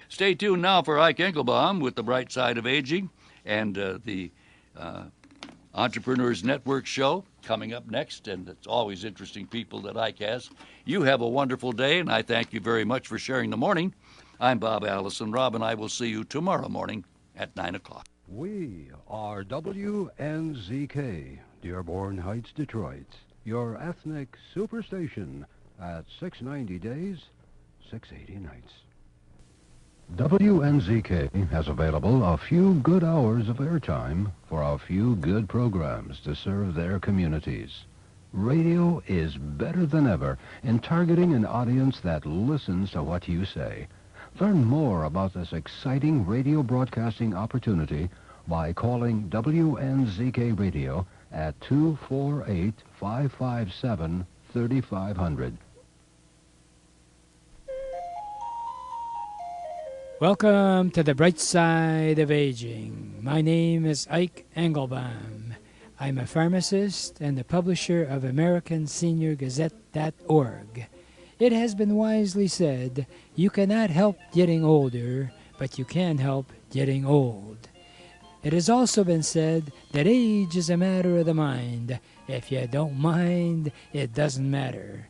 Stay tuned now for Ike Engelbaum with The Bright Side of Aging and the Entrepreneurs Network show coming up next. And it's always interesting people that Ike has. You have a wonderful day, and I thank you very much for sharing the morning. I'm Bob Allison. Rob and I will see you tomorrow morning at 9 o'clock. We are WNZK, Dearborn Heights, Detroit, your ethnic superstation at 690 days, 680 nights. WNZK has available a few good hours of airtime for a few good programs to serve their communities. Radio is better than ever in targeting an audience that listens to what you say. Learn more about this exciting radio broadcasting opportunity by calling WNZK Radio at 248-557-3500. Welcome to the Bright Side of Aging. My name is Ike Engelbaum. I'm a pharmacist and the publisher of AmericanSeniorGazette.org. It has been wisely said, you cannot help getting older, but you can help getting old. It has also been said that age is a matter of the mind. If you don't mind, it doesn't matter.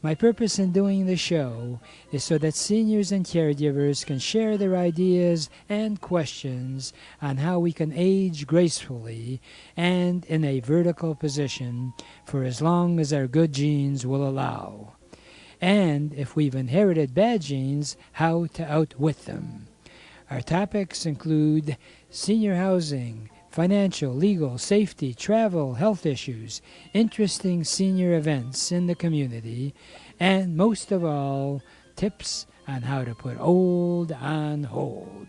My purpose in doing the show is so that seniors and caregivers can share their ideas and questions on how we can age gracefully and in a vertical position for as long as our good genes will allow. And if we've inherited bad genes, how to outwit them. Our topics include senior housing, financial, legal, safety, travel, health issues, interesting senior events in the community, and most of all, tips on how to put old on hold.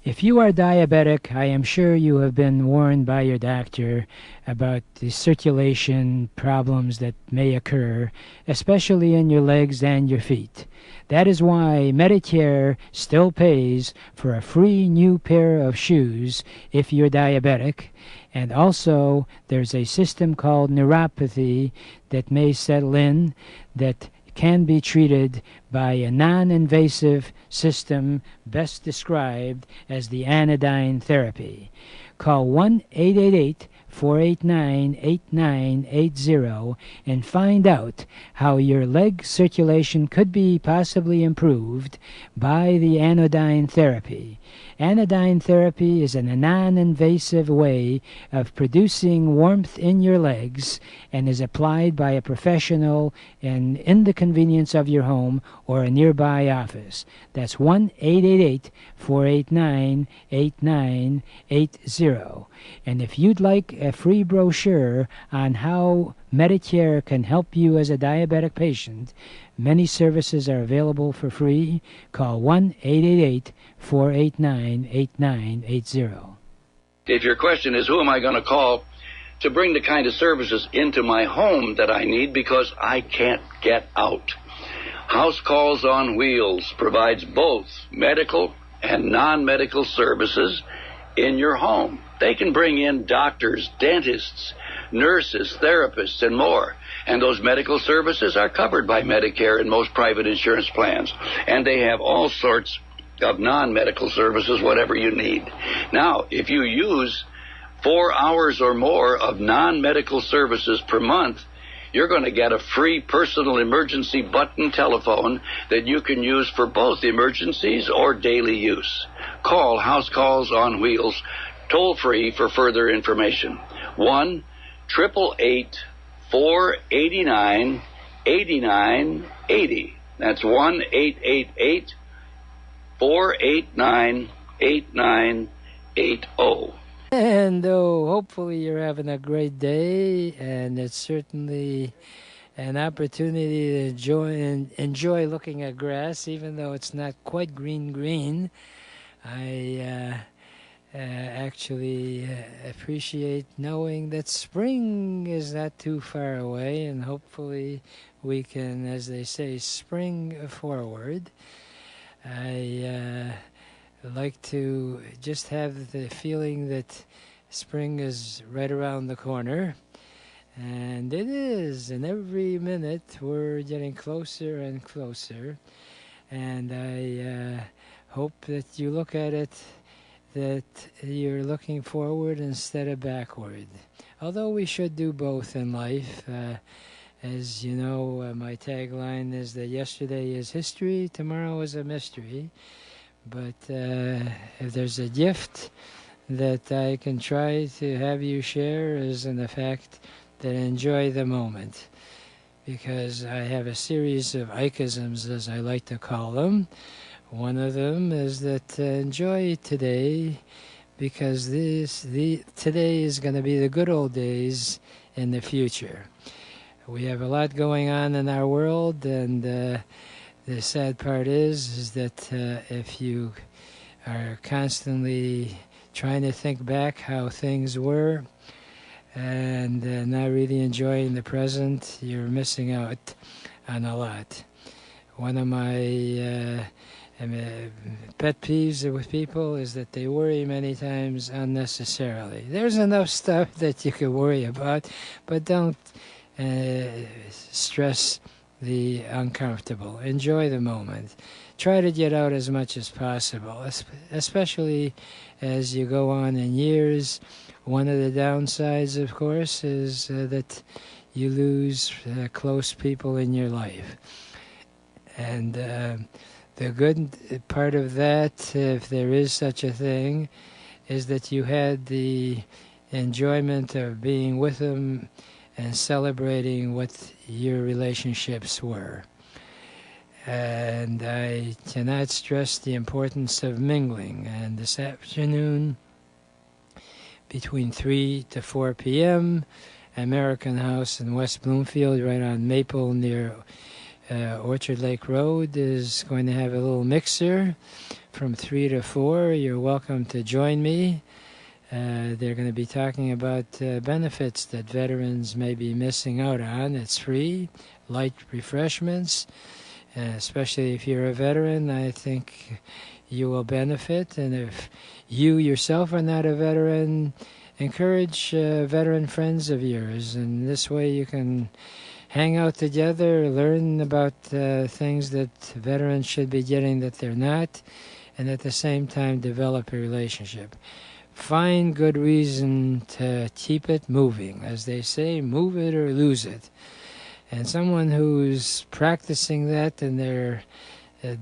If you are diabetic, I am sure you have been warned by your doctor about the circulation problems that may occur, especially in your legs and your feet. That is why Medicare still pays for a free new pair of shoes if you're diabetic. And also, there's a system called neuropathy that may settle in that can be treated by a non-invasive system best described as the anodyne therapy. Call 1-888-489-8980 and find out how your leg circulation could be possibly improved by the anodyne therapy. Anodyne therapy is a non-invasive way of producing warmth in your legs and is applied by a professional in the convenience of your home or a nearby office. That's 1-888-489-8980. And if you'd like a free brochure on how Medicare can help you as a diabetic patient, many services are available for free. Call 1-888-489-8980. If your question is, who am I going to call to bring the kind of services into my home that I need because I can't get out? House Calls on Wheels provides both medical and non-medical services in your home. They can bring in doctors, dentists, nurses, therapists, and more. And those medical services are covered by Medicare and most private insurance plans. And they have all sorts of non-medical services, whatever you need. Now, if you use 4 hours or more of non-medical services per month, you're going to get a free personal emergency button telephone that you can use for both emergencies or daily use. Call House Calls on Wheels toll-free for further information. 1-888-489-8980. That's 1-888-489-8980. And hopefully you're having a great day, and it's certainly an opportunity to enjoy looking at grass, even though it's not quite green. I actually appreciate knowing that spring is not too far away, and hopefully we can, as they say, spring forward. I like to just have the feeling that spring is right around the corner, And it is, and every minute we're getting closer and closer. And I hope that you look at it that you're looking forward instead of backward. Although we should do both in life. As you know, my tagline is that yesterday is history, tomorrow is a mystery. But if there's a gift that I can try to have you share is in the fact that enjoy the moment. Because I have a series of ichisms, as I like to call them. One of them is that enjoy today, because today is going to be the good old days in the future. We have a lot going on in our world, and the sad part is that if you are constantly trying to think back how things were and not really enjoying the present, you're missing out on a lot. One of my pet peeves with people is that they worry many times unnecessarily. There's enough stuff that you can worry about, but don't stress the uncomfortable. Enjoy the moment. Try to get out as much as possible, especially as you go on in years. One of the downsides, of course, is that you lose close people in your life. And the good part of that, if there is such a thing, is that you had the enjoyment of being with them and celebrating what your relationships were. And I cannot stress the importance of mingling. And this afternoon, between 3 to 4 p.m., American House in West Bloomfield, right on Maple near Orchard Lake Road, is going to have a little mixer from 3 to 4. You're welcome to join me. They're going to be talking about benefits that veterans may be missing out on. It's free, light refreshments, especially if you're a veteran. I think you will benefit. And if you yourself are not a veteran, encourage veteran friends of yours. And this way you can hang out together, learn about things that veterans should be getting that they're not, and at the same time develop a relationship. Find good reason to keep it moving. As they say, move it or lose it. And someone who's practicing that in their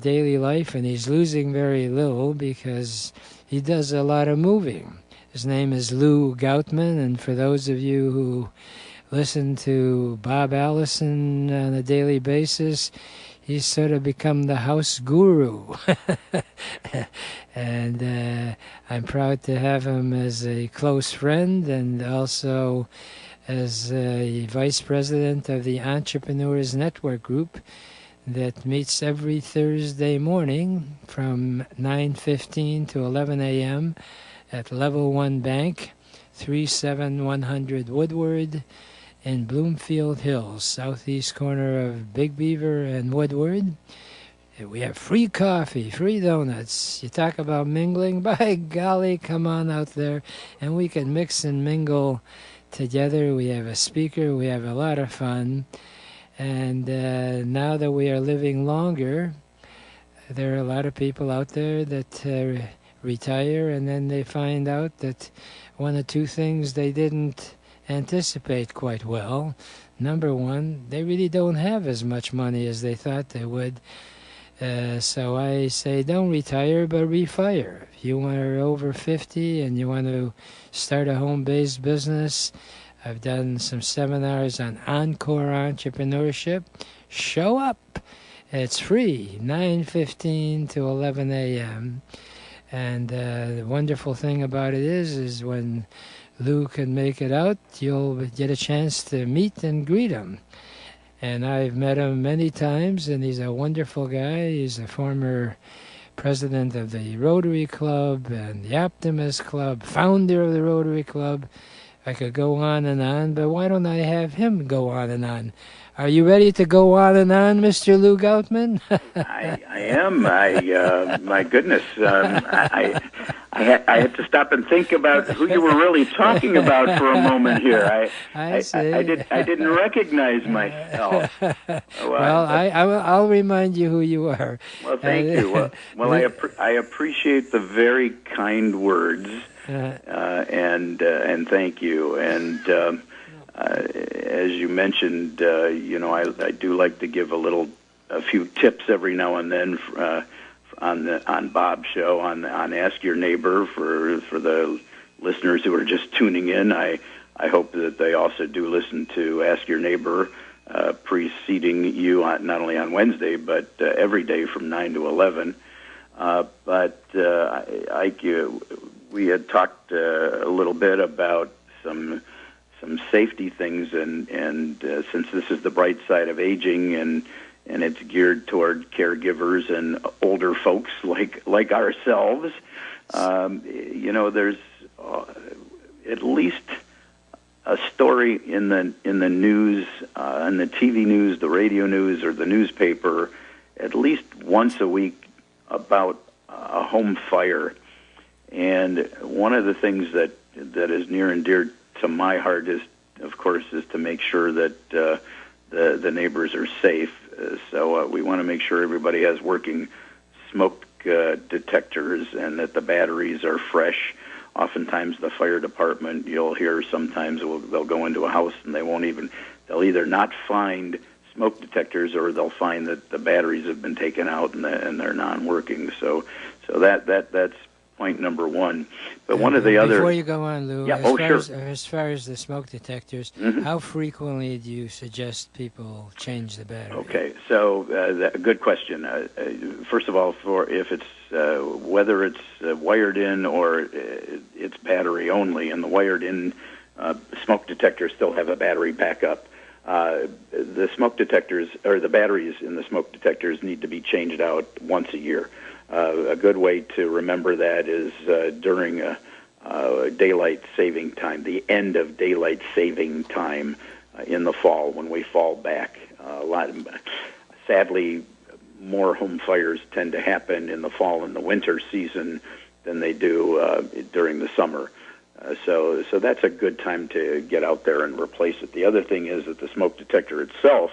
daily life, and he's losing very little because he does a lot of moving. His name is Lou Goutman, and for those of you who listen to Bob Allison on a daily basis, he's sort of become the house guru. And I'm proud to have him as a close friend and also as a vice president of the Entrepreneurs Network Group that meets every Thursday morning from 9:15 to 11 a.m. at Level 1 Bank, 37100 Woodward, in Bloomfield Hills, southeast corner of Big Beaver and Woodward. We have free coffee, free donuts. You talk about mingling, by golly, come on out there, and we can mix and mingle together. We have a speaker, we have a lot of fun. And now that we are living longer, there are a lot of people out there that retire, and then they find out that one or two things they didn't anticipate quite well. Number one, they really don't have as much money as they thought they would. So I say don't retire, but refire. If you are over 50 and you want to start a home-based business, I've done some seminars on Encore Entrepreneurship. Show up. It's free, 9:15 to 11 a.m. And the wonderful thing about it is when Lou can make it out, you'll get a chance to meet and greet him. And I've met him many times, and he's a wonderful guy. He's a former president of the Rotary Club and the Optimist Club, founder of the Rotary Club. I could go on, but why don't I have him go on and on? Are you ready to go on and on, Mr. Lou Goutman? I am. My goodness. I I had to stop and think about who you were really talking about for a moment here. I see. I didn't recognize myself. Well, I'll remind you who you are. Well, thank you. Well, I appreciate the very kind words, and thank you. And as you mentioned, I do like to give a few tips every now and then on Bob's show on Ask Your Neighbor for the listeners who are just tuning in. I hope that they also do listen to Ask Your Neighbor preceding you not only on Wednesday but every day from 9 to 11. We had talked a little bit about some safety things, and since this is the bright side of aging, and it's geared toward caregivers and older folks like ourselves, there's at least a story in the news, in the TV news, the radio news, or the newspaper, at least once a week about a home fire. And one of the things that is near and dear to my heart is to make sure that the neighbors are safe. So we want to make sure everybody has working smoke detectors and that the batteries are fresh. Oftentimes the fire department, you'll hear sometimes they'll go into a house and they'll either not find smoke detectors or they'll find that the batteries have been taken out and they're non-working. So that's point number one. But one of the other... Before you go on, Lou, as far as the smoke detectors, how frequently do you suggest people change the battery? Okay, so good question. First of all, if it's whether it's wired in or it's battery only, and the wired in smoke detectors still have a battery backup, the smoke detectors, or the batteries in the smoke detectors, need to be changed out once a year. A good way to remember that is during daylight saving time, the end of daylight saving time in the fall when we fall back. Sadly, more home fires tend to happen in the fall and the winter season than they do during the summer. So that's a good time to get out there and replace it. The other thing is that the smoke detector itself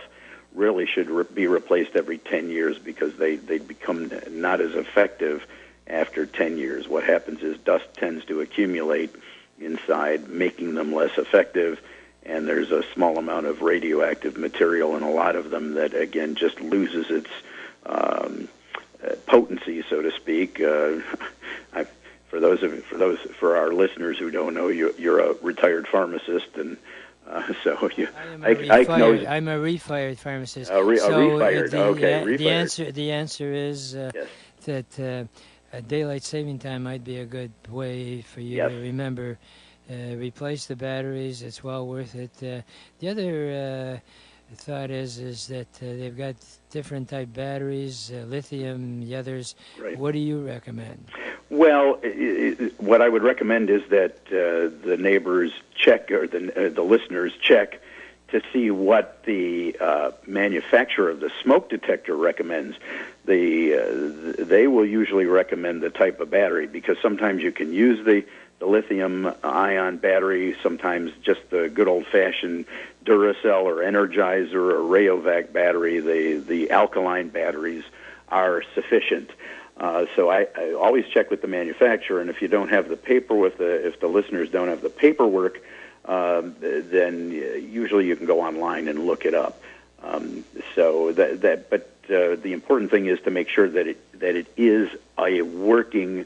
really should be replaced every 10 years because they become not as effective after 10 years. What happens is dust tends to accumulate inside, making them less effective, and there's a small amount of radioactive material in a lot of them that, again, just loses its potency, so to speak. For our listeners who don't know, you're a retired pharmacist, and so you. I'm a refired pharmacist. Refired. The answer is that daylight saving time might be a good way for you to remember. Replace the batteries. It's well worth it. The other thought is that they've got different type batteries, lithium, the others. Right. What do you recommend? Well, what I would recommend is that the neighbors check, or the listeners check, to see what the manufacturer of the smoke detector recommends. They will usually recommend the type of battery, because sometimes you can use the lithium-ion battery, sometimes just the good old-fashioned Duracell or Energizer or Rayovac battery. The alkaline batteries are sufficient. So I always check with the manufacturer, and if you don't have the if the listeners don't have the paperwork, then usually you can go online and look it up. But the important thing is to make sure that it is a working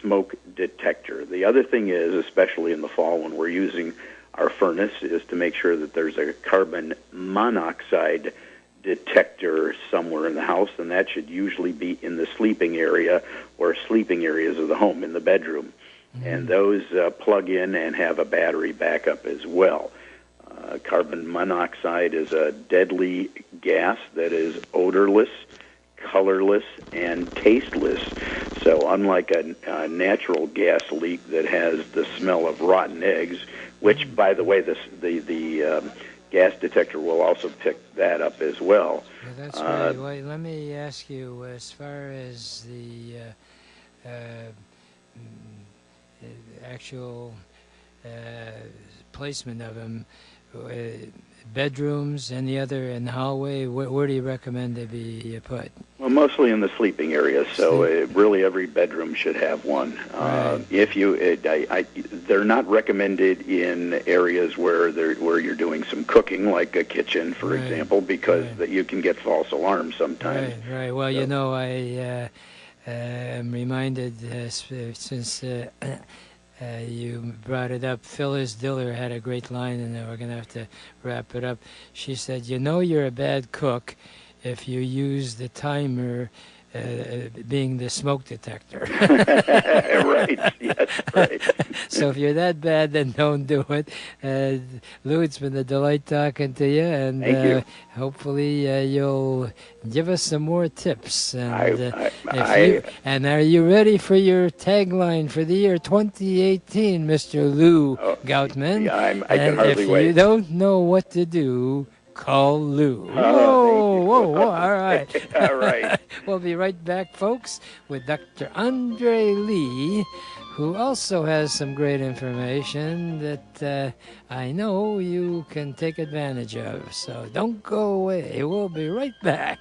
smoke detector. The other thing is, especially in the fall when we're using our furnace, is to make sure that there's a carbon monoxide detector somewhere in the house, and that should usually be in the sleeping area or sleeping areas of the home, in the bedroom. Mm-hmm. And those plug in and have a battery backup as well. Carbon monoxide is a deadly gas that is odorless, colorless, and tasteless. So unlike a natural gas leak that has the smell of rotten eggs, which, by the way, the gas detector will also pick that up as well. That's great. Well, let me ask you, as far as the actual placement of them. Bedrooms, any other in the hallway, where do you recommend they be put? Well, mostly in the sleeping area, so really every bedroom should have one. Right. They're not recommended in areas where you're doing some cooking, like a kitchen, for example, because you can get false alarms sometimes. Right. Well, so. I am reminded since. You brought it up. Phyllis Diller had a great line, and we're going to have to wrap it up. She said, you're a bad cook if you use the timer being the smoke detector. Right, yes, right. So if you're that bad, then don't do it. Lou, it's been a delight talking to you, and thank you. Hopefully you'll give us some more tips. And, and are you ready for your tagline for the year 2018, Mr. Lou Goutman? Yeah, I can hardly wait. If you don't know what to do, call Lou. Whoa, all right. All right. We'll be right back, folks, with Dr. Andre Lee, who also has some great information that I know you can take advantage of. So don't go away. We'll be right back.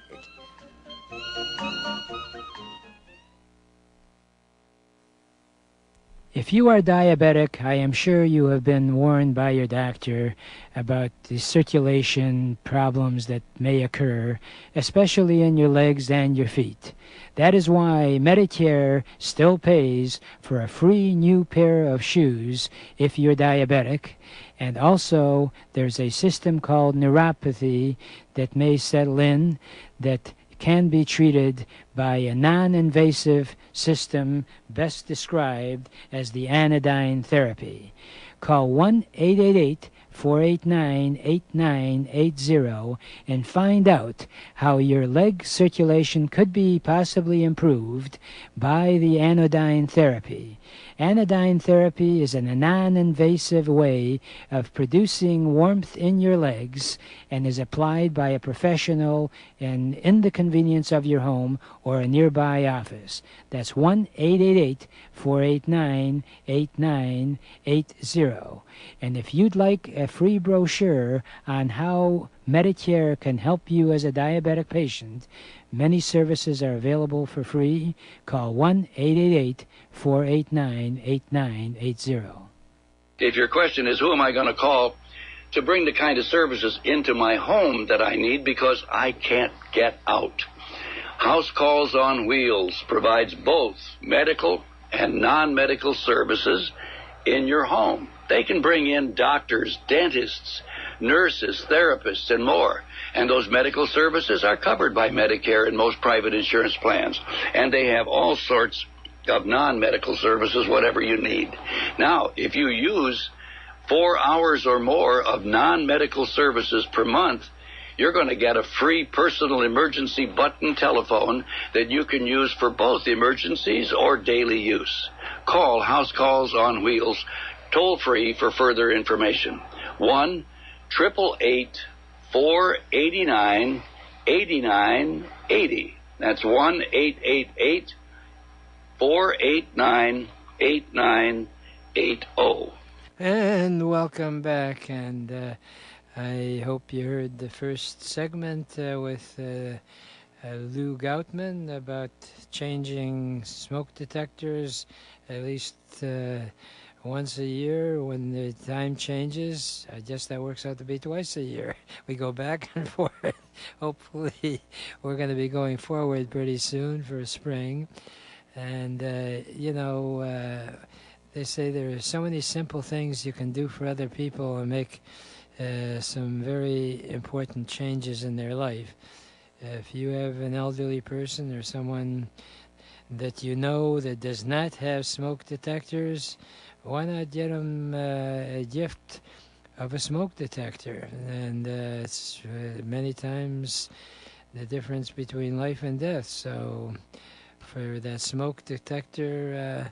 If you are diabetic, I am sure you have been warned by your doctor about the circulation problems that may occur, especially in your legs and your feet. That is why Medicare still pays for a free new pair of shoes if you're diabetic. And also, there's a system called neuropathy that may settle in that can be treated by a non-invasive system best described as the anodyne therapy. Call 1-888-489-8980 and find out how your leg circulation could be possibly improved by the anodyne therapy. Anodyne therapy is a non-invasive way of producing warmth in your legs and is applied by a professional in the convenience of your home or a nearby office. That's 1-888-489-8980. And if you'd like a free brochure on how Medicare can help you as a diabetic patient, many services are available for free. Call 1-888-489-8980. If your question is, who am I going to call to bring the kind of services into my home that I need because I can't get out? House Calls on Wheels provides both medical and non-medical services in your home. They can bring in doctors, dentists, nurses, therapists, and more. And those medical services are covered by Medicare and most private insurance plans. And they have all sorts of non-medical services, whatever you need. Now, if you use 4 hours or more of non-medical services per month, you're going to get a free personal emergency button telephone that you can use for both emergencies or daily use. Call House Calls on Wheels toll-free for further information. 1-888-489-8980. That's 1-888-489-8980. And welcome back, and I hope you heard the first segment with Lou Goutman about changing smoke detectors at least once a year when the time changes. I guess that works out to be twice a year. We go back and forth. Hopefully we're going to be going forward pretty soon for spring. And, they say there are so many simple things you can do for other people and make some very important changes in their life. If you have an elderly person or someone that you know that does not have smoke detectors, why not get them a gift of a smoke detector? And it's many times the difference between life and death. So for that smoke detector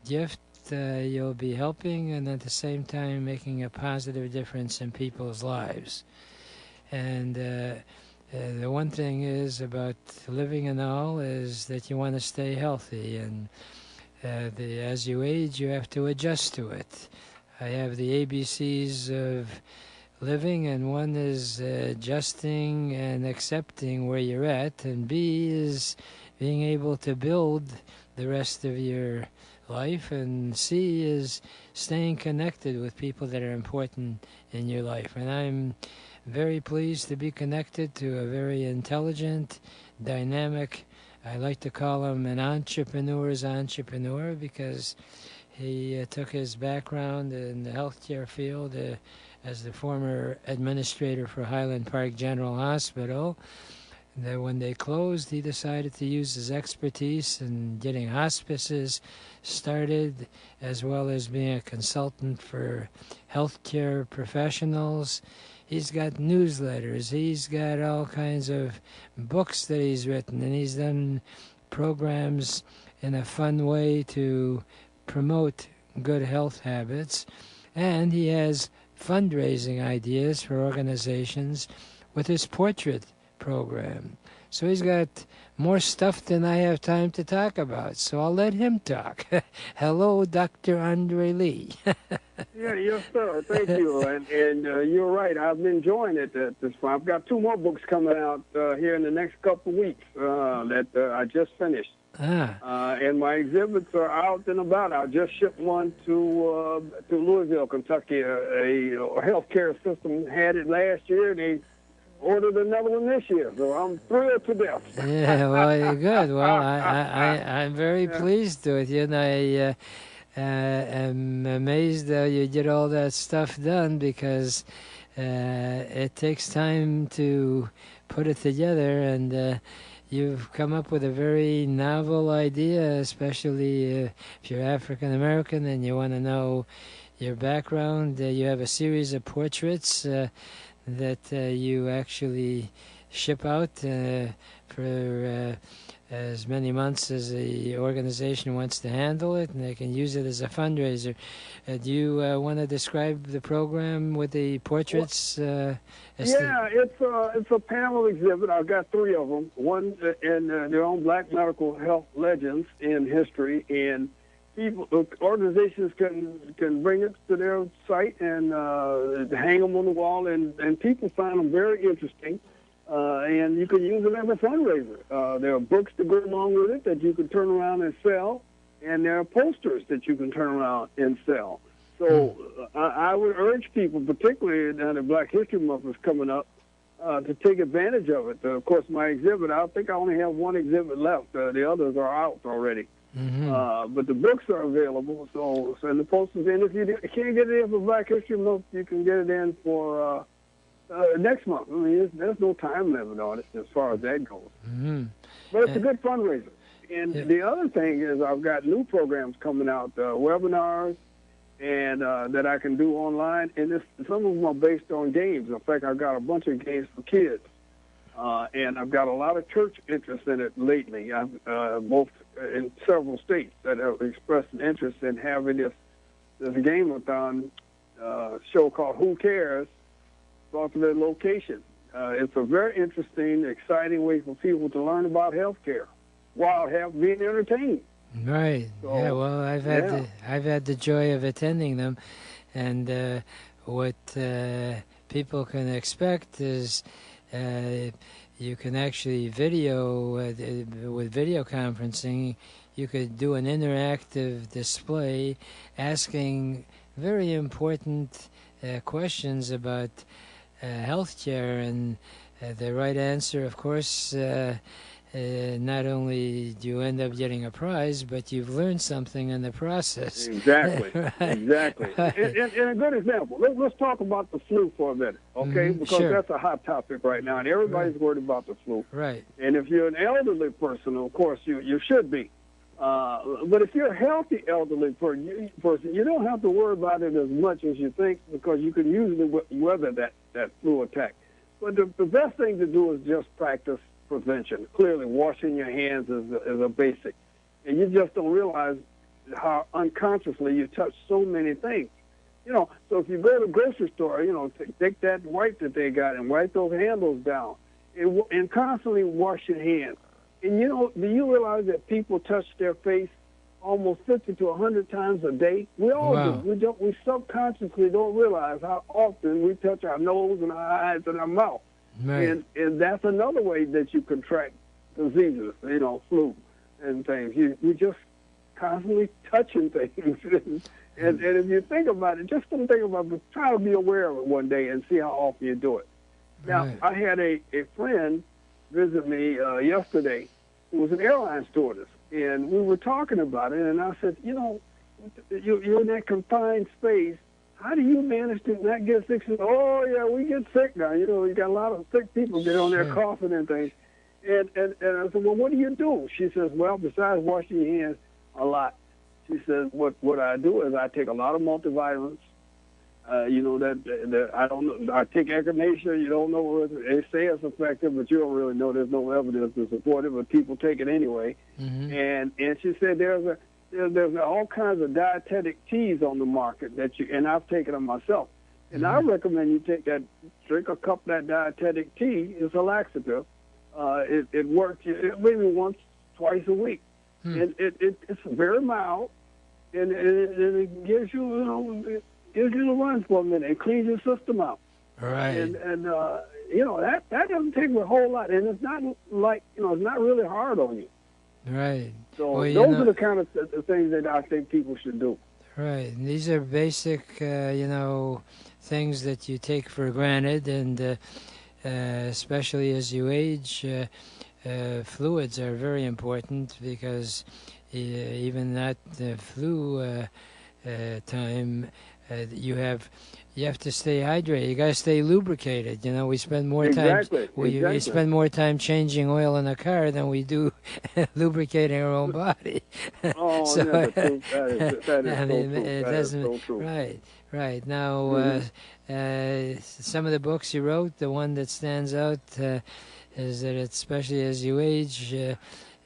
gift, you'll be helping and at the same time making a positive difference in people's lives. And the one thing is about living and all is that you want to stay healthy. And as you age, you have to adjust to it. I have the ABCs of living, and one is adjusting and accepting where you're at, and B is being able to build the rest of your life, and C is staying connected with people that are important in your life. And I'm very pleased to be connected to a very intelligent, dynamic, I like to call him an entrepreneur's entrepreneur, because he took his background in the healthcare field as the former administrator for Highland Park General Hospital. That when they closed, he decided to use his expertise in getting hospices started, as well as being a consultant for healthcare professionals. He's got newsletters, he's got all kinds of books that he's written, and he's done programs in a fun way to promote good health habits. And he has fundraising ideas for organizations with his portrait program. So he's got more stuff than I have time to talk about, so I'll let him talk. Hello, Dr. Andre Lee. Yes, sir. Thank you. And you're right. I've been enjoying it at this point. I've got 2 more books coming out here in the next couple of weeks that I just finished. And my exhibits are out and about. I just shipped one to Louisville, Kentucky. A healthcare system had it last year. They ordered another one this year, so I'm thrilled to death. Yeah, well, you're good. Well, I'm very pleased with you, and I am amazed that you get all that stuff done, because it takes time to put it together, and you've come up with a very novel idea, especially if you're African American and you want to know your background. You have a series of portraits that you actually ship out for as many months as the organization wants to handle it, and they can use it as a fundraiser. Do you want to describe the program with the portraits? Yeah, it's a panel exhibit. I've got 3 of them. One in their own Black medical health legends in history, and people, organizations can bring it to their site and hang them on the wall, and people find them very interesting. And you can use them as a fundraiser. There are books to go along with it that you can turn around and sell, and there are posters that you can turn around and sell. So I would urge people, particularly now that Black History Month is coming up, to take advantage of it. Of course, my exhibit, I think I only have 1 exhibit left. The others are out already. Mm-hmm. But the books are available, so and the posters. And if you can't get it in for Black History Month, you can get it in for next month. I mean, there's no time limit on it as far as that goes. Mm-hmm. But it's a good fundraiser. And the other thing is I've got new programs coming out, webinars, and that I can do online. And some of them are based on games. In fact, I've got a bunch of games for kids. And I've got a lot of church interest in it lately, both in several states that have expressed an interest in having this game-a-thon show called Who Cares, brought to their location. It's a very interesting, exciting way for people to learn about health care while being entertained. Right. So, yeah. Well, I've had the joy of attending them, and what people can expect is you can actually with video conferencing. You could do an interactive display asking very important questions about healthcare, and the right answer, of course, not only do you end up getting a prize, but you've learned something in the process. Exactly. Right. Exactly. Right. And a good example. Let's talk about the flu for a minute, okay? Because that's a hot topic right now, and everybody's worried about the flu. Right. And if you're an elderly person, of course, you should be. But if you're a healthy elderly person, you don't have to worry about it as much as you think, because you can usually weather that flu attack. But the best thing to do is just practice prevention. Clearly, washing your hands is a basic. And you just don't realize how unconsciously you touch so many things. So if you go to the grocery store, take that wipe that they got and wipe those handles down and constantly wash your hands. And, do you realize that people touch their face almost 50 to 100 times a day. We all do. We subconsciously don't realize how often we touch our nose and our eyes and our mouth. Right. And that's another way that you contract diseases, flu and things. You just constantly touching things. and if you think about it, just don't think about it, try to be aware of it one day and see how often you do it. Now, I had a friend visit me yesterday who was an airline stewardess, and we were talking about it, and I said, you're in that confined space. How do you manage to not get sick? She said, oh, yeah, we get sick now. You got a lot of sick people get on there coughing and things. And I said, well, what do you do? She says, well, besides washing your hands a lot, she says, what I do is I take a lot of multivitamins. I don't know. I take echinacea. You don't know whether they say it's effective, but you don't really know. There's no evidence to support it, but people take it anyway. Mm-hmm. And she said there's all kinds of dietetic teas on the market and I've taken them myself. And I recommend you drink a cup of that dietetic tea. It's a laxative. It works maybe once, twice a week. And it's very mild, and it gives you, gives you the run for a minute. It cleans your system out. Right. And that doesn't take a whole lot, and it's not like, it's not really hard on you. Right. So those are the kind of things that I think people should do. Right. And these are basic, things that you take for granted, and especially as you age, fluids are very important, because even at the flu time, you have to stay hydrated. You got to stay lubricated. We spend more time. We spend more time changing oil in a car than we do lubricating our own body. Oh, so, that is so true. Right. Now, some of the books you wrote, the one that stands out is that, especially as you age, you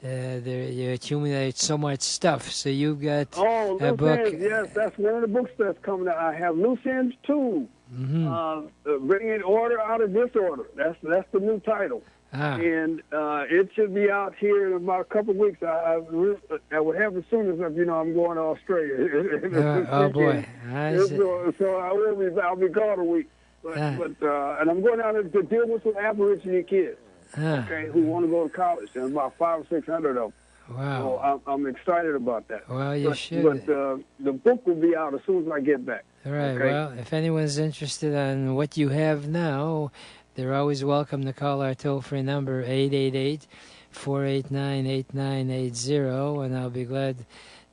accumulate so much stuff. So you've got a book. Yes, that's one of the books that's coming out. I have Loose Ends 2, Bringing Order Out of Disorder. That's the new title. And it should be out here in about a couple of weeks. I would have it soon as I'm going to Australia. Oh boy! So I'll be gone a week. But and I'm going down to deal with some Aboriginal kids. Who want to go to college. There's about 500 or 600 of them. Wow. So I'm excited about that. Well, you should. But the book will be out as soon as I get back. All right. Okay? Well, if anyone's interested in what you have now, they're always welcome to call our toll-free number, 888-489-8980, and I'll be glad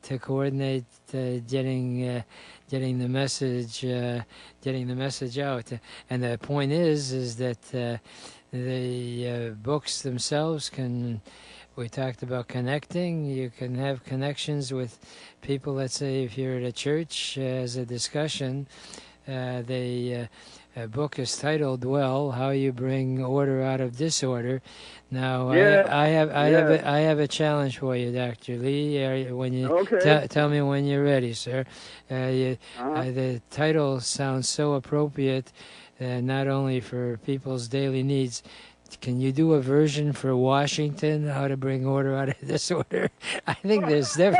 to coordinate getting the message out. And the point is that the books themselves we talked about connecting. You can have connections with people. Let's say if you're at a church as a discussion, the book is titled, How You Bring Order Out of Disorder. Now, I have a challenge for you, Dr. Lee. When you tell me when you're ready, sir. The title sounds so appropriate, not only for people's daily needs. Can you do a version for Washington, how to bring order out of disorder? I think there's never...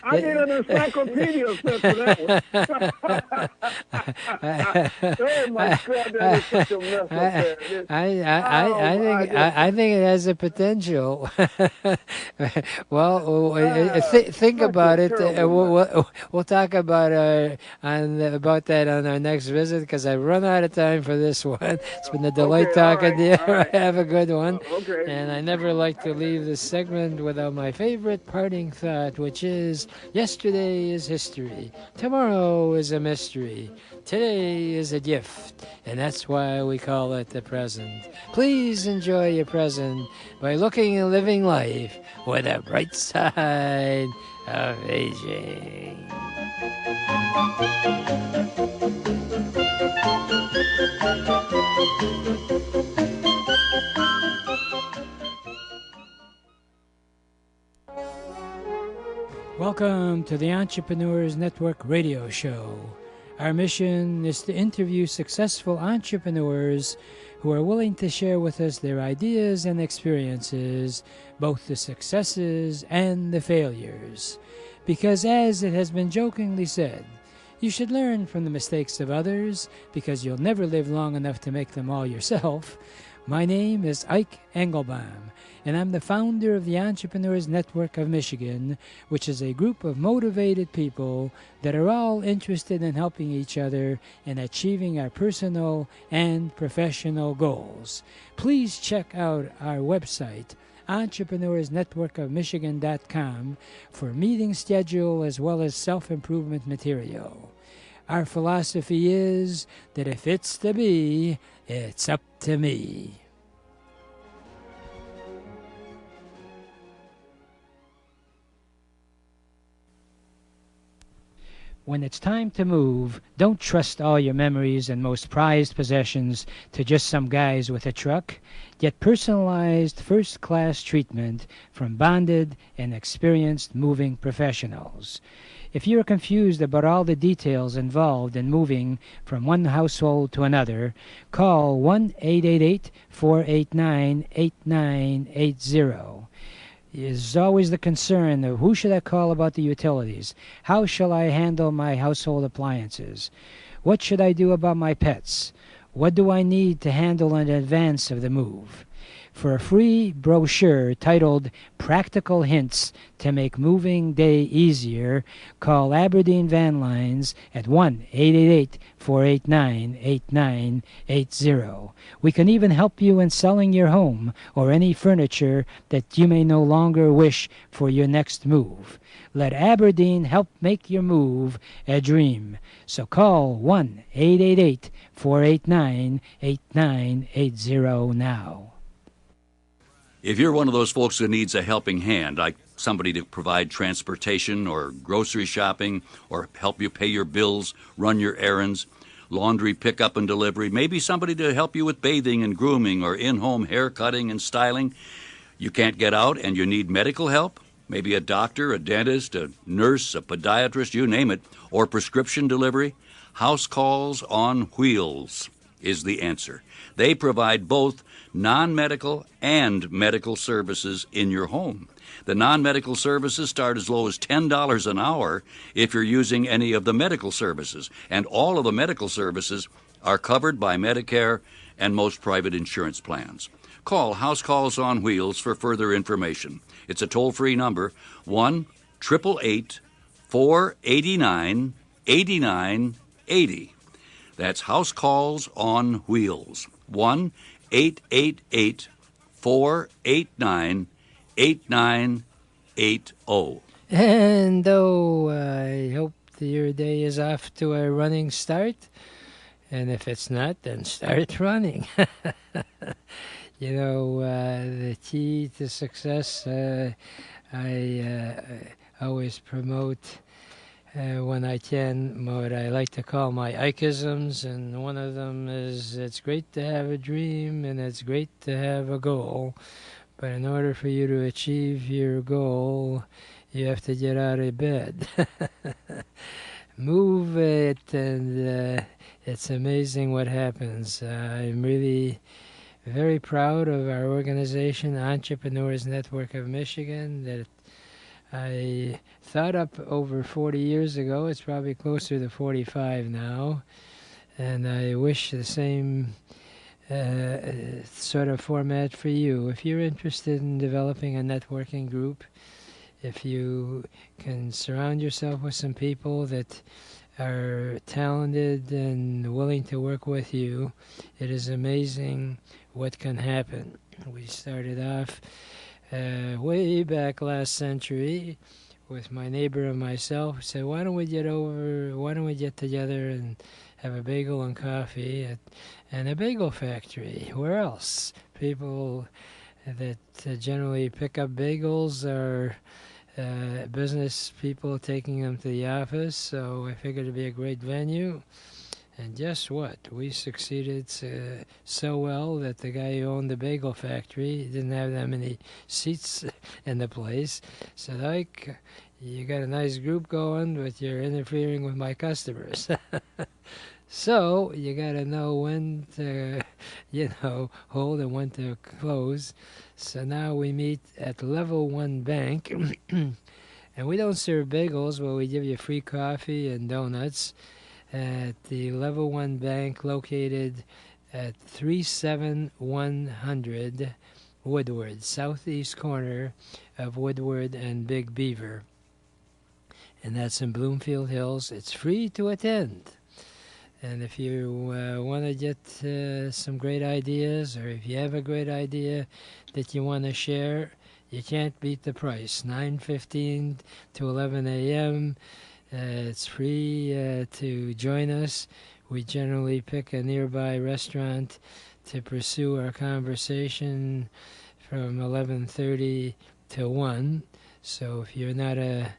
I need an encyclopedia set for that one. Oh my God, that is such a mess up there. I think it has a potential. Well, think about it. We'll talk about that on our next visit, because I've run out of time for this one. It's been a delight talking to you. Right. Have a good one. And I never like to leave this segment without my favorite parting thought, which is, yesterday is history. Tomorrow is a mystery. Today is a gift. And that's why we call it the present. Please enjoy your present by looking and living life with a bright side of aging. Welcome to the Entrepreneurs Network radio show. Our mission is to interview successful entrepreneurs who are willing to share with us their ideas and experiences, both the successes and the failures. Because as it has been jokingly said, you should learn from the mistakes of others because you'll never live long enough to make them all yourself. My name is Ike Engelbaum, and I'm the founder of the Entrepreneurs Network of Michigan, which is a group of motivated people that are all interested in helping each other in achieving our personal and professional goals. Please check out our website, entrepreneursnetworkofmichigan.com, for meeting schedule as well as self-improvement material. Our philosophy is that if it's to be, it's up to me. When it's time to move, don't trust all your memories and most prized possessions to just some guys with a truck. Get personalized first-class treatment from bonded and experienced moving professionals. If you're confused about all the details involved in moving from one household to another, call 1-888-489-8980. Is always the concern of who should I call about the utilities? How shall I handle my household appliances? What should I do about my pets? What do I need to handle in advance of the move? For a free brochure titled Practical Hints to Make Moving Day Easier, call Aberdeen Van Lines at 1-888-489-8980. We can even help you in selling your home or any furniture that you may no longer wish for your next move. Let Aberdeen help make your move a dream. So call 1-888-489-8980 now. If you're one of those folks who needs a helping hand, like somebody to provide transportation or grocery shopping or help you pay your bills, run your errands, laundry pickup and delivery, maybe somebody to help you with bathing and grooming or in-home hair cutting and styling, you can't get out and you need medical help, maybe a doctor, a dentist, a nurse, a podiatrist, you name it, or prescription delivery, House Calls on Wheels is the answer. They provide both non-medical and medical services in your home. The non-medical services start as low as $10 an hour if you're using any of the medical services, and all of the medical services are covered by Medicare and most private insurance plans. Call House Calls on Wheels for further information. It's a toll-free number, 1-888-489-8980. That's House Calls on Wheels, 1-888-489-8980. And I hope your day is off to a running start. And if it's not, then start running. You know, the key to success, I always promote when I can what I like to call my Ikeisms, and one of them is it's great to have a dream and it's great to have a goal, but in order for you to achieve your goal, you have to get out of bed. Move it, and it's amazing what happens. I'm really very proud of our organization, Entrepreneurs Network of Michigan, that I thought up over 40 years ago. It's probably closer to 45 now. And I wish the same sort of format for you. If you're interested in developing a networking group, if you can surround yourself with some people that are talented and willing to work with you, it is amazing what can happen. We started off way back last century with my neighbor and myself. Said, why don't we get together and have a bagel and coffee at a bagel factory? Where else? People that generally pick up bagels are business people taking them to the office, so I figured it'd be a great venue. And guess what? We succeeded so well that the guy who owned the bagel factory didn't have that many seats in the place. Said, Ike, you got a nice group going, but you're interfering with my customers. So you got to know when to, hold and when to close. So now we meet at Level 1 Bank, and we don't serve bagels, but we give you free coffee and donuts at the Level 1 Bank located at 37100 Woodward, southeast corner of Woodward and Big Beaver. And that's in Bloomfield Hills. It's free to attend. And if you want to get some great ideas, or if you have a great idea that you want to share, you can't beat the price. 9:15 to 11 a.m. It's free to join us. We generally pick a nearby restaurant to pursue our conversation from 11:30 to 1. So if you're not an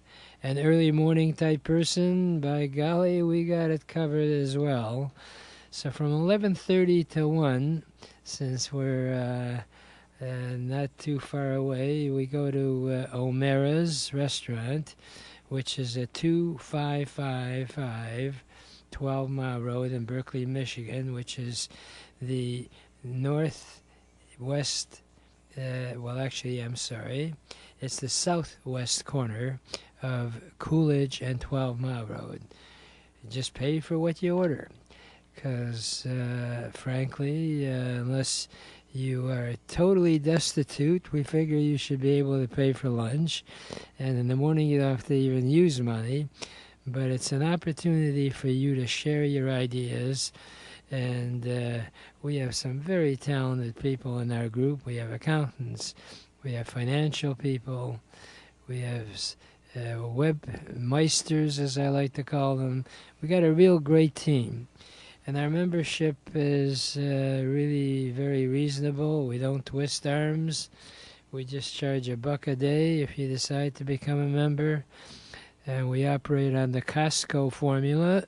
early morning type person, by golly, we got it covered as well. So from 11:30 to 1, since we're not too far away, we go to O'Mara's restaurant, which is at 2555 12 Mile Road in Berkeley, Michigan, which is the northwest, it's the southwest corner of Coolidge and 12 Mile Road. Just pay for what you order, because frankly, unless you are totally destitute, we figure you should be able to pay for lunch, and in the morning you don't have to even use money, but it's an opportunity for you to share your ideas. And we have some very talented people in our group. We have accountants, we have financial people, we have webmeisters, as I like to call them. We got a real great team. And our membership is really very reasonable. We don't twist arms. We just charge $1 a day if you decide to become a member. And we operate on the Costco formula.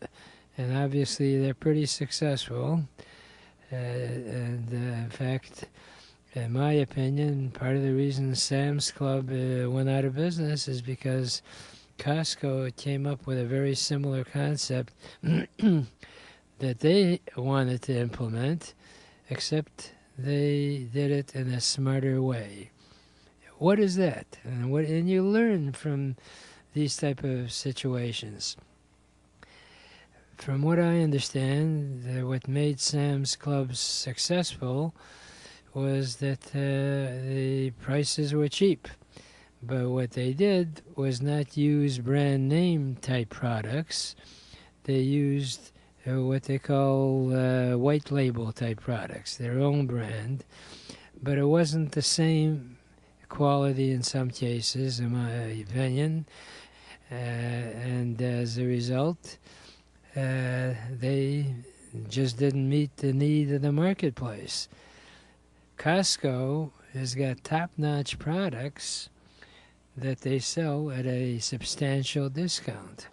And obviously they're pretty successful. In fact, in my opinion, part of the reason Sam's Club went out of business is because Costco came up with a very similar concept that they wanted to implement, except they did it in a smarter way. What is that? And you learn from these type of situations. From what I understand, what made Sam's Club successful was that the prices were cheap. But what they did was not use brand name type products. They used what they call white label type products, their own brand. But it wasn't the same quality in some cases, in my opinion. And as a result, they just didn't meet the need of the marketplace. Costco has got top-notch products that they sell at a substantial discount.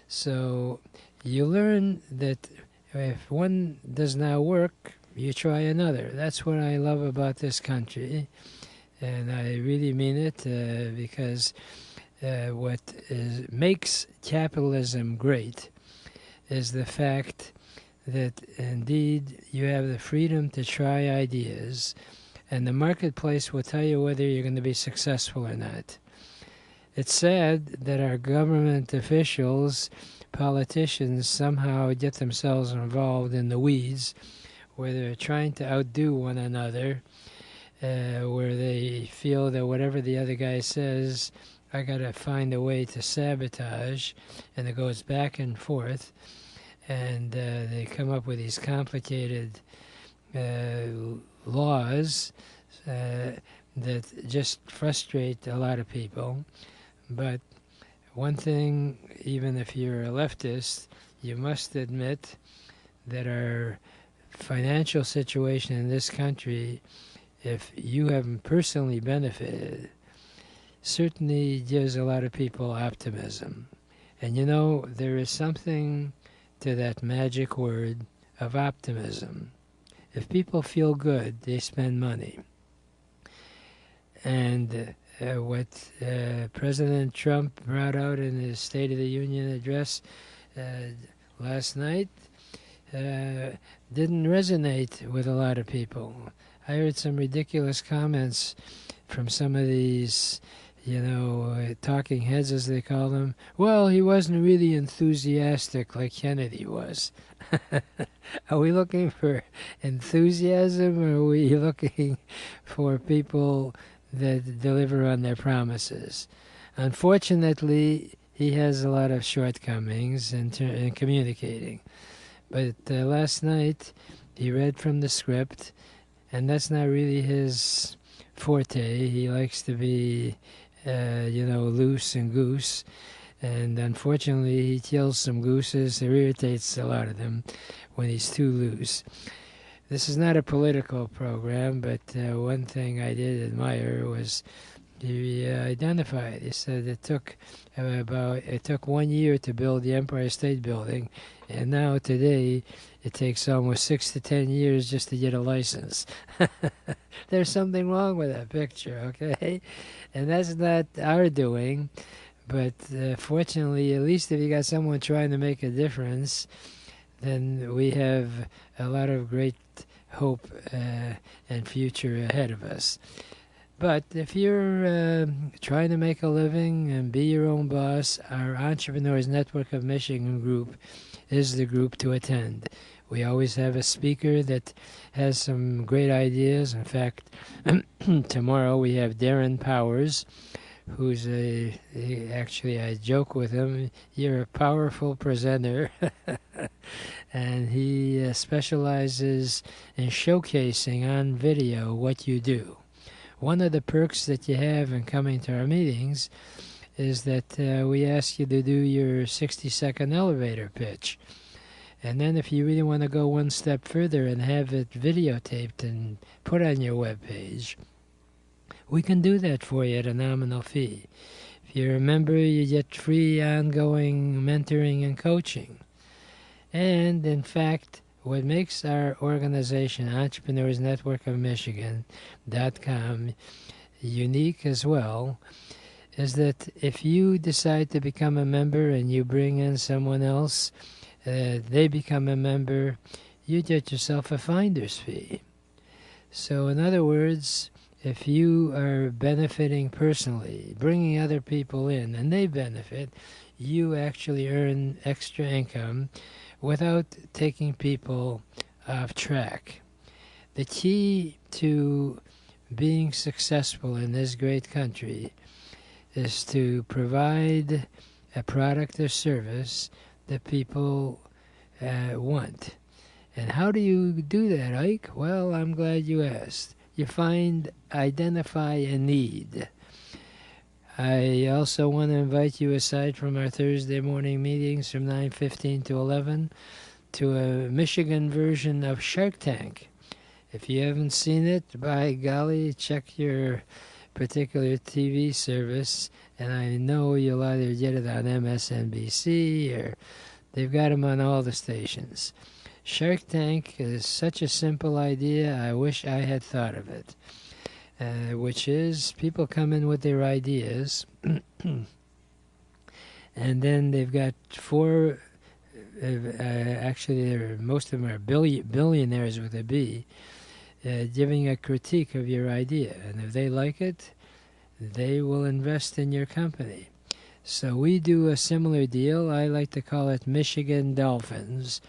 So you learn that if one does not work, you try another. That's what I love about this country, and I really mean it, because what makes capitalism great is the fact that indeed you have the freedom to try ideas, and the marketplace will tell you whether you're going to be successful or not. It's sad that our government officials, politicians, somehow get themselves involved in the weeds, where they're trying to outdo one another, where they feel that whatever the other guy says, I got to find a way to sabotage, and it goes back and forth. And they come up with these complicated laws that just frustrate a lot of people. But one thing, even if you're a leftist, you must admit that our financial situation in this country, if you haven't personally benefited, certainly gives a lot of people optimism. And there is something to that magic word of optimism. If people feel good, they spend money. And what President Trump brought out in his State of the Union address last night didn't resonate with a lot of people. I heard some ridiculous comments from some of these, talking heads, as they call them. Well, he wasn't really enthusiastic like Kennedy was. Are we looking for enthusiasm, or are we looking for people that deliver on their promises? Unfortunately, he has a lot of shortcomings in communicating. But last night, he read from the script, and that's not really his forte. He likes to be, loose and goose. And unfortunately, he kills some gooses or irritates a lot of them when he's too loose. This is not a political program, but one thing I did admire was he identified. He said it took 1 year to build the Empire State Building, and now today it takes almost 6 to 10 years just to get a license. There's something wrong with that picture, okay? And that's not our doing, but fortunately, at least if you got someone trying to make a difference, then we have a lot of great hope and future ahead of us. But if you're trying to make a living and be your own boss, our Entrepreneurs Network of Michigan group is the group to attend. We always have a speaker that has some great ideas. In fact, tomorrow we have Darren Powers, who's actually, I joke with him, you're a powerful presenter. And he specializes in showcasing on video what you do. One of the perks that you have in coming to our meetings is that we ask you to do your 60-second elevator pitch. And then if you really want to go one step further and have it videotaped and put on your webpage, we can do that for you at a nominal fee. If you're a member, you get free ongoing mentoring and coaching. And in fact, what makes our organization, Entrepreneurs Network of Michigan.com, unique as well, is that if you decide to become a member and you bring in someone else, they become a member, you get yourself a finder's fee. So in other words, if you are benefiting personally, bringing other people in, and they benefit, you actually earn extra income without taking people off track. The key to being successful in this great country is to provide a product or service that people want. And how do you do that, Ike? Well, I'm glad you asked. You identify a need. I also want to invite you, aside from our Thursday morning meetings from 9:15 to 11, to a Michigan version of Shark Tank. If you haven't seen it, by golly, check your particular TV service, and I know you'll either get it on MSNBC or they've got them on all the stations. Shark Tank is such a simple idea, I wish I had thought of it. Which is, people come in with their ideas, and then they've got four, actually most of them are billionaires with a B, giving a critique of your idea. And if they like it, they will invest in your company. So we do a similar deal. I like to call it Michigan Dolphins.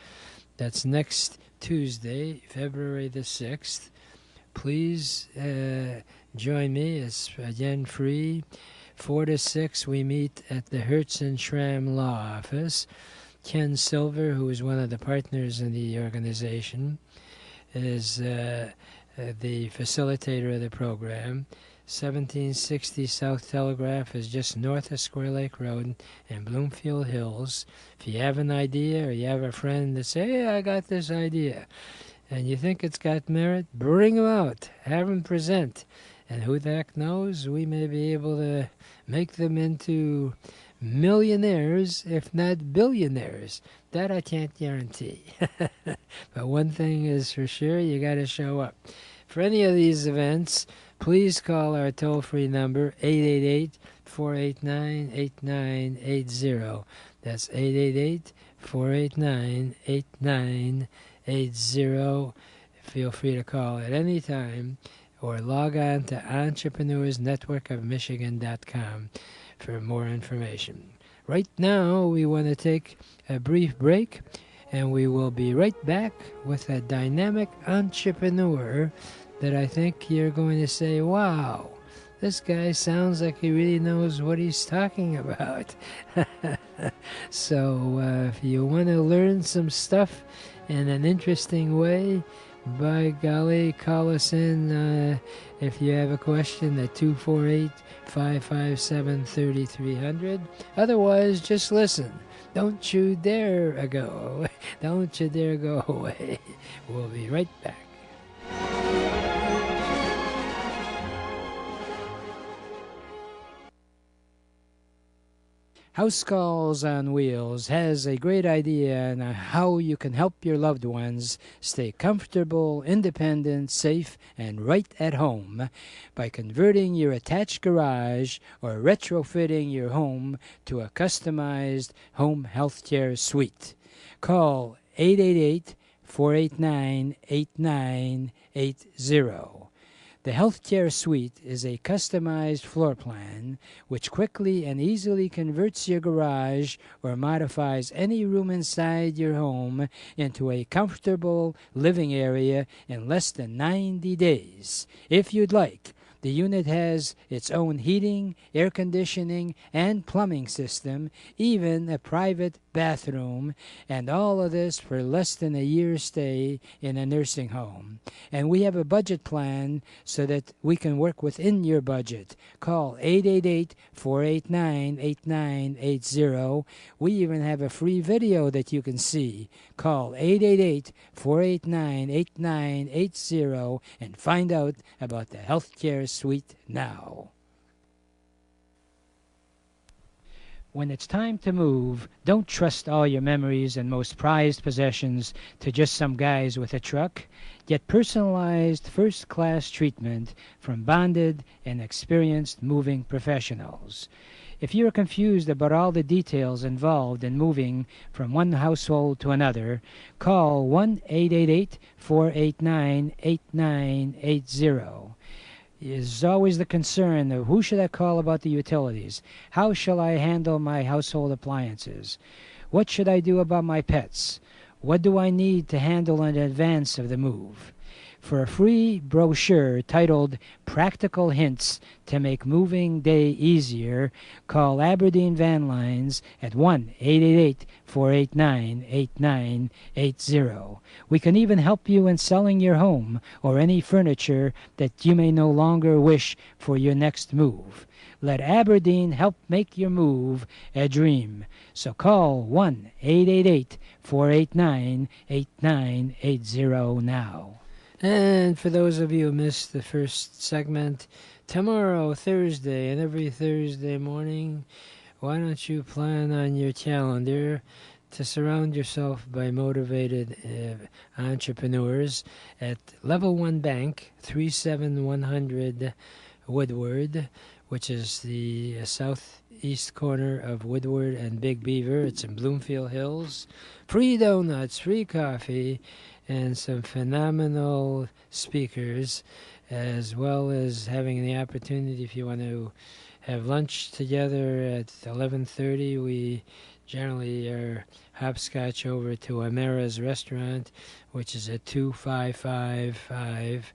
That's next Tuesday, February the 6th. Please join me. It's, again, free. 4 to 6, we meet at the Hertz and Schramm Law Office. Ken Silver, who is one of the partners in the organization, is the facilitator of the program. 1760 South Telegraph is just north of Square Lake Road in Bloomfield Hills. If you have an idea or you have a friend that says, hey, I got this idea, and you think it's got merit, bring them out. Have them present. And who the heck knows, we may be able to make them into millionaires, if not billionaires. That I can't guarantee. But one thing is for sure, you got to show up. For any of these events, please call our toll-free number, 888-489-8980. That's 888-489-8980. Feel free to call at any time or log on to entrepreneursnetworkofmichigan.com for more information. Right now, we want to take a brief break, and we will be right back with a dynamic entrepreneur that I think you're going to say, wow, this guy sounds like he really knows what he's talking about. So if you want to learn some stuff in an interesting way, by golly, call us in if you have a question at 248-557-3300. Otherwise, just listen. Don't you dare go. Don't you dare go away. We'll be right back. House Calls on Wheels has a great idea on how you can help your loved ones stay comfortable, independent, safe, and right at home by converting your attached garage or retrofitting your home to a customized home healthcare suite. Call 888-489-8980. The Healthcare Suite is a customized floor plan which quickly and easily converts your garage or modifies any room inside your home into a comfortable living area in less than 90 days. If you'd like, the unit has its own heating, air conditioning, and plumbing system, even a private bathroom, and all of this for less than a year's stay in a nursing home. And we have a budget plan so that we can work within your budget. Call 888-489-8980. We even have a free video that you can see. Call 888-489-8980 and find out about the Healthcare Suite now. When it's time to move, don't trust all your memories and most prized possessions to just some guys with a truck. Get personalized first-class treatment from bonded and experienced moving professionals. If you're confused about all the details involved in moving from one household to another, call 1-888-489-8980. Is always the concern of who should I call about the utilities? How shall I handle my household appliances? What should I do about my pets? What do I need to handle in advance of the move? For a free brochure titled Practical Hints to Make Moving Day Easier, call Aberdeen Van Lines at 1-888-489-8980. We can even help you in selling your home or any furniture that you may no longer wish for your next move. Let Aberdeen help make your move a dream. So call 1-888-489-8980 now. And for those of you who missed the first segment, tomorrow, Thursday, and every Thursday morning, why don't you plan on your calendar to surround yourself by motivated entrepreneurs at Level 1 Bank, 37100 Woodward, which is the southeast corner of Woodward and Big Beaver. It's in Bloomfield Hills. Free donuts, free coffee, and some phenomenal speakers, as well as having the opportunity, if you want to have lunch together at 11:30, we generally are hopscotch over to Amera's restaurant, which is at 2555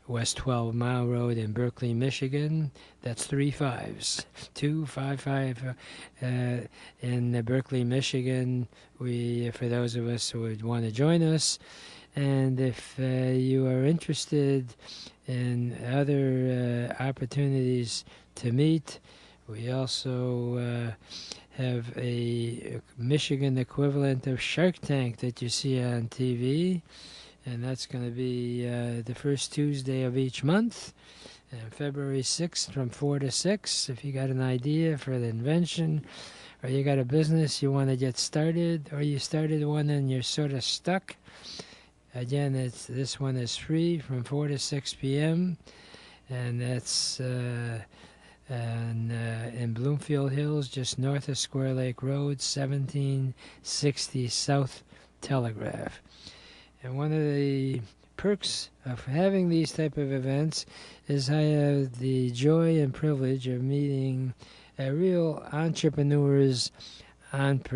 West 12 Mile Road in Berkeley, Michigan. That's 3 5s. 255 in Berkeley, Michigan. We, for those of us who would want to join us, and if you are interested in other opportunities to meet, we also have a Michigan equivalent of Shark Tank that you see on TV. And that's going to be the first Tuesday of each month, February 6th from 4 to 6. If you got an idea for the invention, or you got a business you want to get started, or you started one and you're sort of stuck, Again, this one is free from 4 to 6 p.m., and that's in Bloomfield Hills, just north of Square Lake Road, 1760 South Telegraph. And one of the perks of having these type of events is I have the joy and privilege of meeting a real entrepreneur, Mario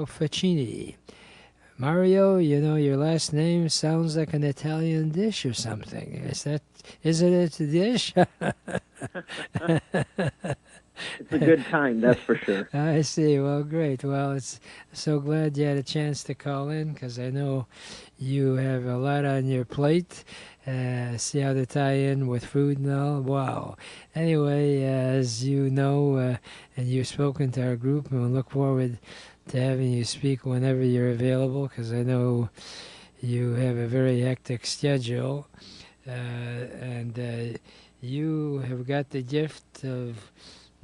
Fachini. Mario, your last name sounds like an Italian dish or something. Is it a dish? It's a good time, that's for sure. I see. Well, great. Well, it's so glad you had a chance to call in, because I know you have a lot on your plate. See how to tie in with food and all. Wow. Anyway, as you know, and you've spoken to our group, and we'll look forward to having you speak whenever you're available, because I know you have a very hectic schedule, and you have got the gift of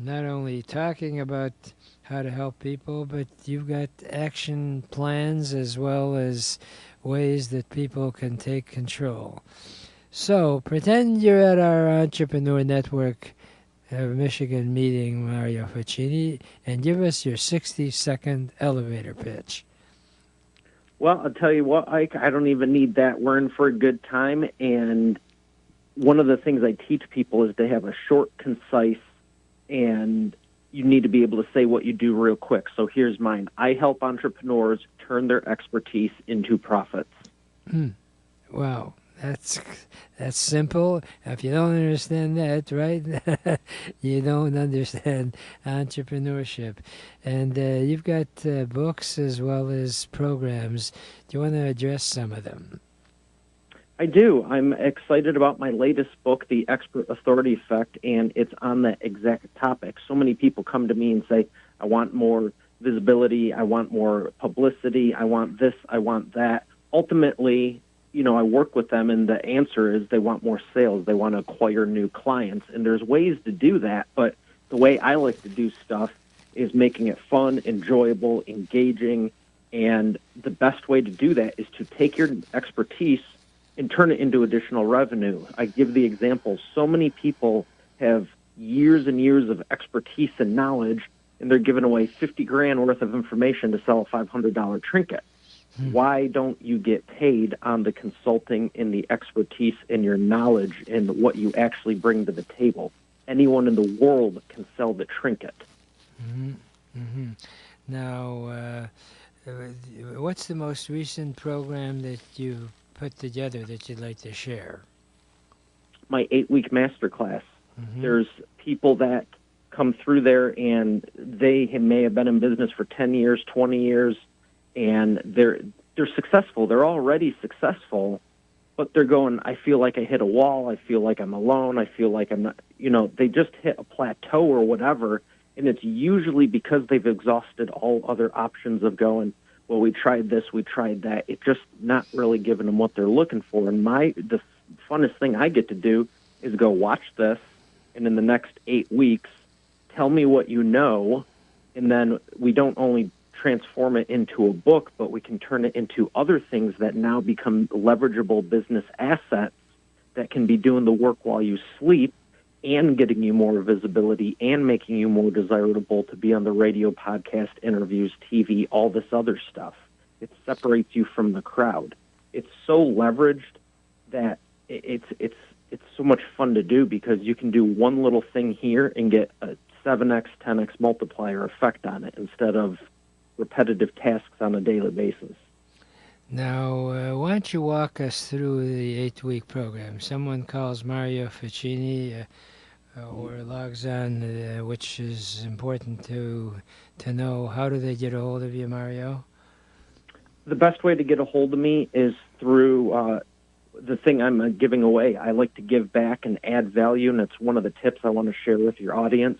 not only talking about how to help people, but you've got action plans as well as ways that people can take control. So pretend you're at our Entrepreneur Network of Michigan meeting, Mario Fachini, and give us your 60-second elevator pitch. Well, I'll tell you what, Ike, I don't even need that. We're in for a good time, and one of the things I teach people is to have a short, concise, and you need to be able to say what you do real quick. So here's mine. I help entrepreneurs turn their expertise into profits. Wow. That's simple. If you don't understand that, right, you don't understand entrepreneurship. And you've got books as well as programs. Do you want to address some of them? I do. I'm excited about my latest book, The Expert Authority Effect, and it's on that exact topic. So many people come to me and say, I want more visibility, I want more publicity, I want this, I want that. Ultimately, I work with them, and the answer is they want more sales. They want to acquire new clients, and there's ways to do that, but the way I like to do stuff is making it fun, enjoyable, engaging, and the best way to do that is to take your expertise and turn it into additional revenue. I give the example, so many people have years and years of expertise and knowledge, and they're giving away $50,000 worth of information to sell a $500 trinket. Why don't you get paid on the consulting and the expertise and your knowledge and what you actually bring to the table? Anyone in the world can sell the trinket. Now, what's the most recent program that you put together that you'd like to share? My 8-week masterclass. There's people that come through there, and they may have been in business for 10 years, 20 years, and they're successful. They're already successful, but they're going, I feel like I hit a wall. I feel like I'm alone. I feel like I'm not, they just hit a plateau or whatever, and it's usually because they've exhausted all other options of going, well, we tried this, we tried that. It's just not really giving them what they're looking for. And the funnest thing I get to do is go watch this, and in the next 8 weeks, tell me what you know, and then we don't only transform it into a book, but we can turn it into other things that now become leverageable business assets that can be doing the work while you sleep and getting you more visibility and making you more desirable to be on the radio, podcast, interviews, TV, all this other stuff. It separates you from the crowd. It's so leveraged that it's so much fun to do, because you can do one little thing here and get a 7x, 10x multiplier effect on it instead of repetitive tasks on a daily basis. Now, why don't you walk us through the 8-week program? Someone calls Mario Fachini or logs on, which is important to know. How do they get a hold of you, Mario? The best way to get a hold of me is through the thing I'm giving away. I like to give back and add value, and it's one of the tips I want to share with your audience.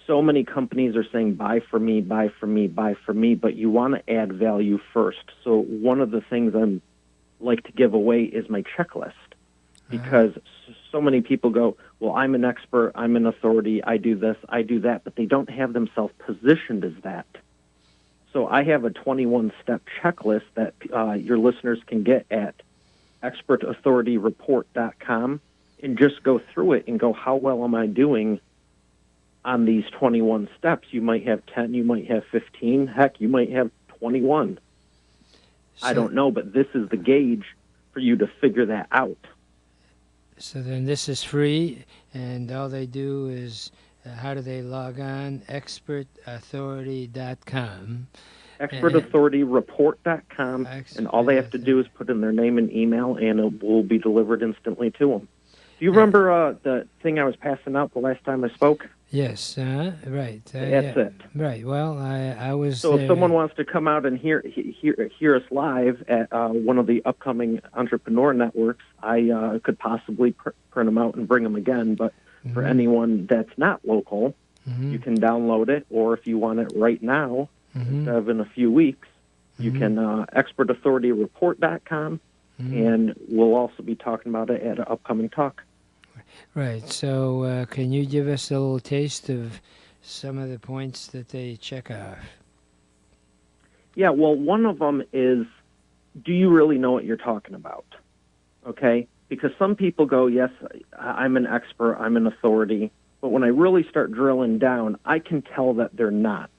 So many companies are saying, buy for me, buy for me, buy for me, but you want to add value first. So one of the things I like to give away is my checklist, because so many people go, well, I'm an expert, I'm an authority, I do this, I do that, but they don't have themselves positioned as that. So I have a 21-step checklist that your listeners can get at expertauthorityreport.com and just go through it and go, how well am I doing on these 21 steps? You might have 10, you might have 15, heck, you might have 21. So, I don't know, but this is the gauge for you to figure that out. So then this is free, and all they do is, how do they log on? Expertauthority.com. Expertauthorityreport.com, and all they have to do is put in their name and email, and it will be delivered instantly to them. Do you remember the thing I was passing out the last time I spoke? Yes, right. That's it. Right. Well, I was. So if someone wants to come out and hear us live at one of the upcoming entrepreneur networks, I could possibly print them out and bring them again. But for anyone that's not local, you can download it, or if you want it right now, instead of in a few weeks, you can expertauthorityreport.com, and we'll also be talking about it at an upcoming talk. Right. So can you give us a little taste of some of the points that they check off? Yeah, well, one of them is, do you really know what you're talking about? Okay? Because some people go, yes, I'm an expert, I'm an authority, but when I really start drilling down, I can tell that they're not.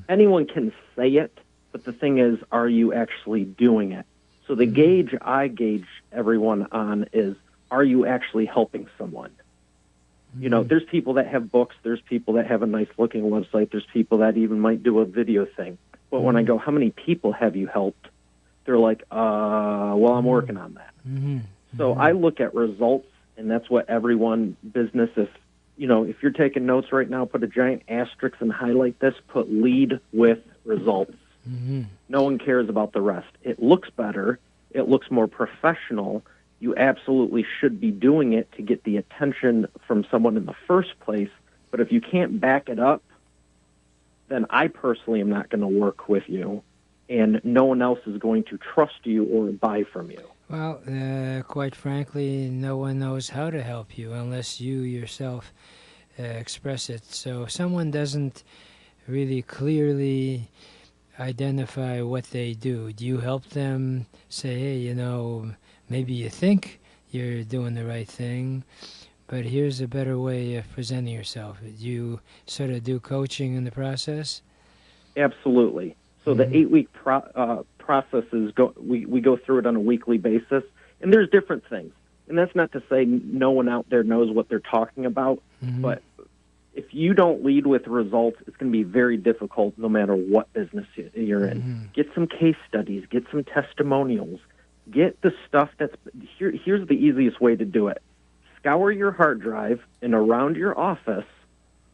Anyone can say it, but the thing is, are you actually doing it? So the gauge I gauge everyone on is, are you actually helping someone? You know, there's people that have books, there's people that have a nice-looking website, there's people that even might do a video thing. But when I go, how many people have you helped? They're like, well, I'm working on that. So I look at results, and that's what everyone, business, if you're taking notes right now, put a giant asterisk and highlight this, put lead with results. No one cares about the rest. It looks better. It looks more professional. You absolutely should be doing it to get the attention from someone in the first place. But if you can't back it up, then I personally am not going to work with you, and no one else is going to trust you or buy from you. Well, quite frankly, no one knows how to help you unless you yourself express it. So if someone doesn't really clearly identify what they do you help them say, hey, maybe you think you're doing the right thing, but here's a better way of presenting yourself? Do you sort of do coaching in the process? Absolutely. So the 8-week process is we go through it on a weekly basis, and there's different things. And that's not to say no one out there knows what they're talking about, but if you don't lead with results, it's going to be very difficult no matter what business you're in. Get some case studies, get some testimonials, get the stuff that's here's the easiest way to do it. Scour your hard drive and around your office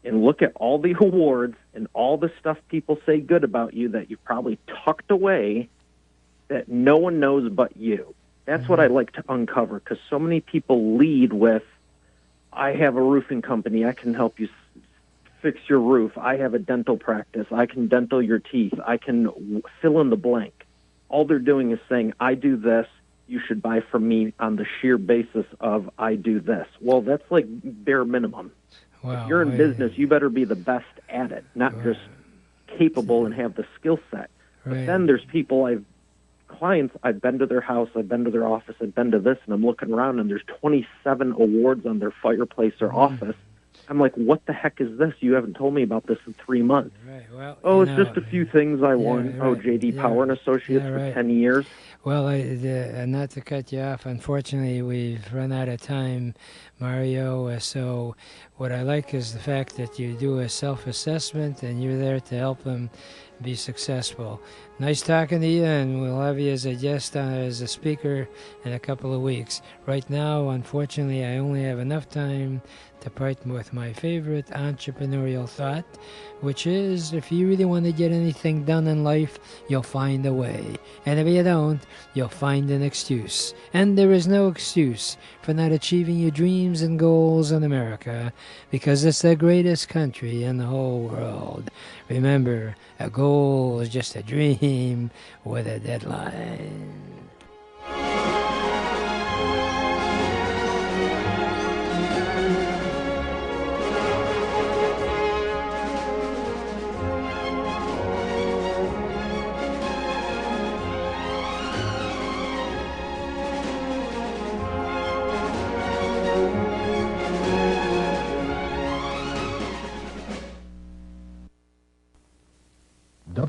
and look at all the awards and all the stuff people say good about you that you've probably tucked away that no one knows but you. That's what I like to uncover, because so many people lead with, I have a roofing company, I can help you fix your roof, I have a dental practice, I can dental your teeth, I can fill in the blank. All they're doing is saying, I do this, you should buy from me on the sheer basis of I do this. Well, that's like bare minimum. Wow, if you're in business, you better be the best at it, not just capable and have the skill set. But then there's clients, I've been to their house, I've been to their office, I've been to this, and I'm looking around, and there's 27 awards on their fireplace or office. I'm like, what the heck is this? You haven't told me about this in 3 months. Well, it's just a few things I won. J.D. Power and Associates for 10 years. Well, not to cut you off, unfortunately, we've run out of time, Mario. So what I like is the fact that you do a self-assessment and you're there to help them be successful. Nice talking to you, and we'll have you as a guest, as a speaker in a couple of weeks. Right now, unfortunately, I only have enough time to part with my favorite entrepreneurial thought, which is, if you really want to get anything done in life, you'll find a way. And if you don't, you'll find an excuse. And there is no excuse for not achieving your dreams and goals in America, because it's the greatest country in the whole world. Remember, a goal is just a dream with a deadline.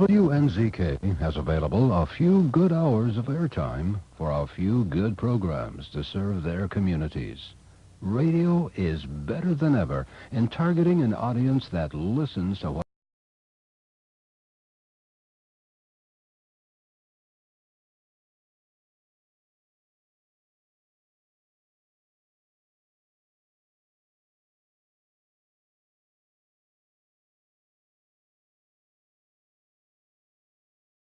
WNZK has available a few good hours of airtime for a few good programs to serve their communities. Radio is better than ever in targeting an audience that listens to what